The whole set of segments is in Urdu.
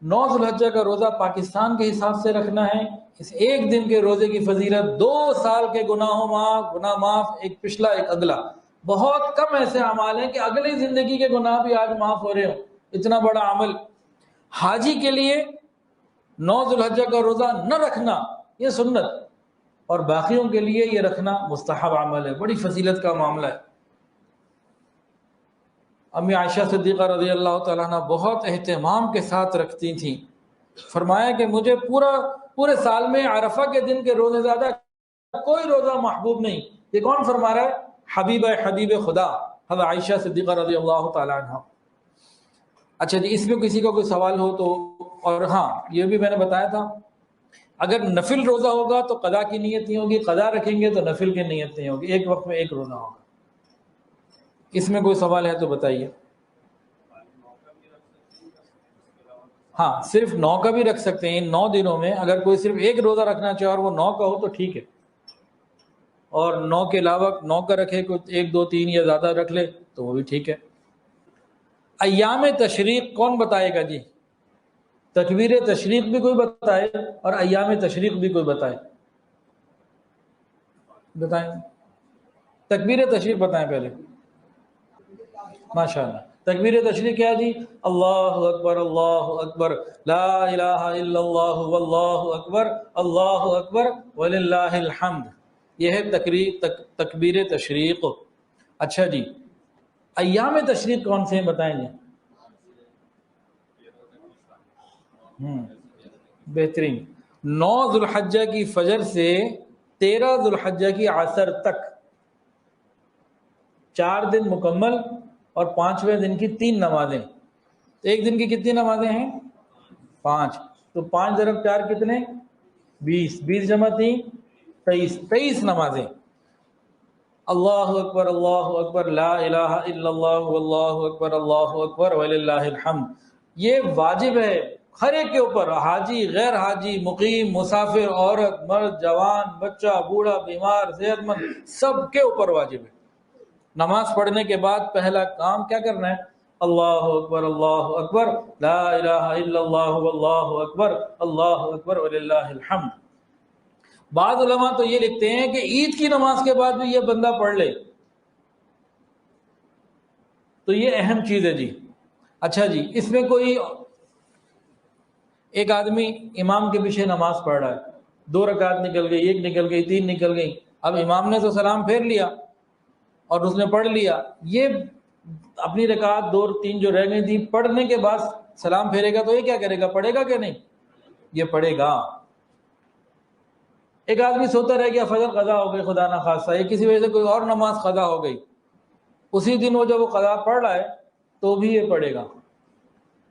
9 ذوالحجہ کا روزہ پاکستان کے حساب سے رکھنا ہے، اس ایک دن کے روزے کی فضیلت 2 سال کے گناہ معاف، ایک پچھلا ایک اگلا۔ بہت کم ایسے اعمال ہیں کہ اگلی زندگی کے گناہ بھی آج معاف ہو رہے ہوں، اتنا بڑا عمل۔ حاجی کے لیے 9 ذوالحجہ کا روزہ نہ رکھنا یہ سنت، اور باقیوں کے لیے یہ رکھنا مستحب عمل ہے، بڑی فضیلت کا معاملہ ہے۔ امی عائشہ صدیقہ رضی اللہ تعالیٰ عنہ بہت اہتمام کے ساتھ رکھتی تھیں، فرمایا کہ مجھے پورے سال میں عرفہ کے دن کے روزے زیادہ کوئی روزہ محبوب نہیں۔ یہ کون فرما رہا ہے؟ حبیب خدا حضرت عائشہ صدیقہ رضی اللہ تعالیٰ عنہ۔ اچھا جی، اس میں کسی کا کوئی سوال ہو تو، اور ہاں یہ بھی میں نے بتایا تھا، اگر نفل روزہ ہوگا تو قضا کی نیت نہیں ہوگی، قضا رکھیں گے تو نفل کی نیت نہیں ہوگی، ایک وقت میں ایک روزہ ہوگا۔ اس میں کوئی سوال ہے تو بتائیے۔ ہاں صرف 9 کا بھی رکھ سکتے ہیں، ان 9 دنوں میں اگر کوئی صرف ایک روزہ رکھنا چاہے اور وہ 9 کا ہو تو ٹھیک ہے، اور 9 کے علاوہ 9 کا رکھے، کوئی 1 2 3 یا زیادہ رکھ لے تو وہ بھی ٹھیک ہے۔ ایام تشریق کون بتائے گا جی؟ تکبیر تشریق بھی کوئی بتائے اور ایام تشریق بھی کوئی بتائیں۔ تکبیر تشریق بتائیں پہلے۔ ماشاءاللہ، تکبیر تشریق کیا ہے جی؟ اللہ اکبر لا الہ الا اللہ واللہ اکبر وللہ الحمد، یہ ہے تکبیر تشریق۔ اچھا جی، ایام تشریق کون سے ہیں بتائیں گے؟ بہترین، 9 ذوالحجہ کی فجر سے 13 ذوالحجہ کی عصر تک 4 دن مکمل، اور 5ویں دن کی 3 نمازیں۔ ایک دن کی کتنی نمازیں ہیں؟ 5، تو 5 ضرب 4 کتنے؟ 20، 20 جمع 3 23 نمازیں۔ اللہ اکبر لا الہ الا اللہ واللہ اکبر وللہ الحمد، یہ واجب ہے ہر ایک کے اوپر، حاجی، غیر حاجی، مقیم، مسافر، عورت، مرد، جوان، بچہ، بوڑھا، بیمار، صحت مند، سب کے اوپر واجب ہے۔ نماز پڑھنے کے بعد پہلا کام کیا کرنا ہے؟ اللہ اکبر لا الہ الا اللہ واللہ اکبر وللہ الحمد۔ بعض علماء تو یہ لکھتے ہیں کہ عید کی نماز کے بعد بھی یہ بندہ پڑھ لے تو یہ اہم چیز ہے جی۔ اچھا جی، اس میں کوئی ایک آدمی امام کے پیچھے نماز پڑھ رہا ہے، 2 رکعت نکل گئی، 1 نکل گئی، 3 نکل گئی، اب امام نے تو سلام پھیر لیا اور اس نے پڑھ لیا، یہ اپنی رکعت 2 3 جو رہ گئی تھی پڑھنے کے بعد سلام پھیرے گا تو یہ کیا کرے گا؟ پڑھے گا کہ نہیں؟ یہ پڑھے گا۔ ایک آدمی سوتا رہ گیا، فجر قضا ہو گئی خدا نخواستہ، یہ کسی وجہ سے کوئی اور نماز قضا ہو گئی، اسی دن وہ جب وہ قضا پڑھ رہا ہے تو بھی یہ پڑھے گا،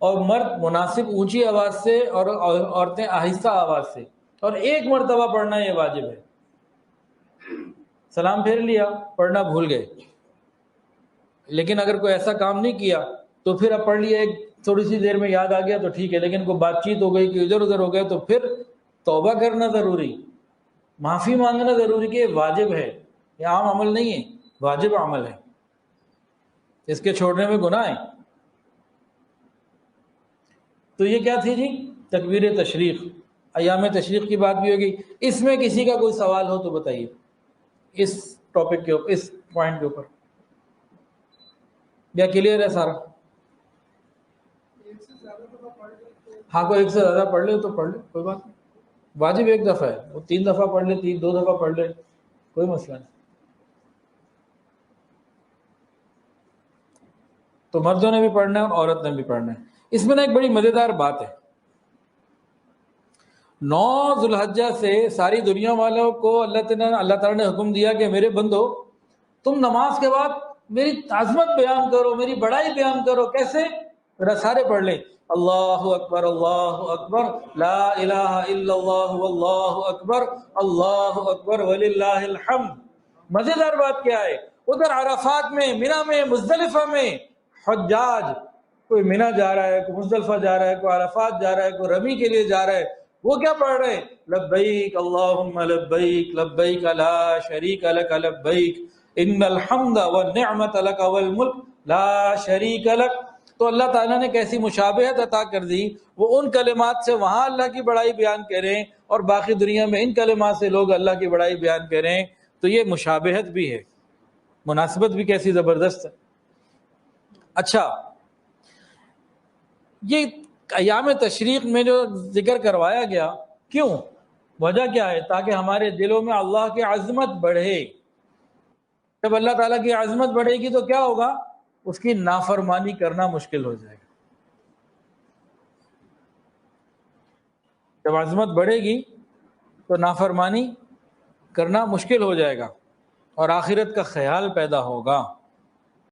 اور مرد مناسب اونچی آواز سے اور عورتیں آہستہ آواز سے، اور 1 مرتبہ پڑھنا یہ واجب ہے۔ سلام پھیر لیا، پڑھنا بھول گئے، لیکن اگر کوئی ایسا کام نہیں کیا تو پھر اب پڑھ لیا، ایک تھوڑی سی دیر میں یاد آ گیا تو ٹھیک ہے، لیکن کوئی بات چیت ہو گئی کہ ادھر ادھر ہو گیا تو پھر توبہ کرنا ضروری، معافی مانگنا ضروری، کہ یہ واجب ہے، یہ عام عمل نہیں ہے، واجب عمل ہے، اس کے چھوڑنے میں گناہ ہے۔ تو یہ کیا تھی جی؟ تکبیر تشریق، ایام تشریق کی بات بھی ہوگی۔ اس میں کسی کا کوئی سوال ہو تو بتائیے، اس ٹاپک کے اوپر، اس پوائنٹ کے اوپر، یا کلیئر ہے سارا؟ ہاں، کوئی 1 سے زیادہ پڑھ لے تو پڑھ لے، کوئی بات نہیں، واجب 1 دفعہ ہے، وہ 3 دفعہ پڑھ لے، 2 دفعہ پڑھ لے، کوئی مسئلہ نہیں۔ تو مردوں نے بھی پڑھنا ہے اور عورت نے بھی پڑھنا ہے۔ اس میں نا ایک بڑی مزیدار بات ہے، 9 ذوالحجہ سے ساری دنیا والوں کو اللہ تعالیٰ نے حکم دیا کہ میرے بندو تم نماز کے بعد میری عظمت بیان کرو، میری بڑائی بیان کرو۔ کیسے؟ ذرا سارے پڑھ لیں، اللہ اکبر لا الہ الا اللہ واللہ اکبر وللہ الحمد۔ مزیدار بات کیا ہے؟ ادھر عرفات میں، منی میں، مزدلفہ میں حجاج، کوئی منی جا رہا ہے، کوئی مزدلفہ جا رہا ہے، کوئی عرفات جا رہا ہے، کوئی رمی کے لیے جا رہا ہے، وہ کیا پڑھ رہے ہیں؟ لبیک اللہم لبیک لبیک لا شریک لک لبیک ان الحمد والنعمت لک والملک لا شریک لک۔ تو اللہ تعالیٰ نے کیسی مشابہت عطا کر دی، وہ ان کلمات سے وہاں اللہ کی بڑائی بیان کریں اور باقی دنیا میں ان کلمات سے لوگ اللہ کی بڑائی بیان کریں، تو یہ مشابہت بھی ہے، مناسبت بھی کیسی زبردست ہے۔ اچھا، یہ ایام تشریق میں جو ذکر کروایا گیا، کیوں؟ وجہ کیا ہے؟ تاکہ ہمارے دلوں میں اللہ کی عظمت بڑھے۔ جب اللہ تعالیٰ کی عظمت بڑھے گی تو کیا ہوگا؟ اس کی نافرمانی کرنا مشکل ہو جائے گا۔ جب عظمت بڑھے گی تو نافرمانی کرنا مشکل ہو جائے گا اور آخرت کا خیال پیدا ہوگا۔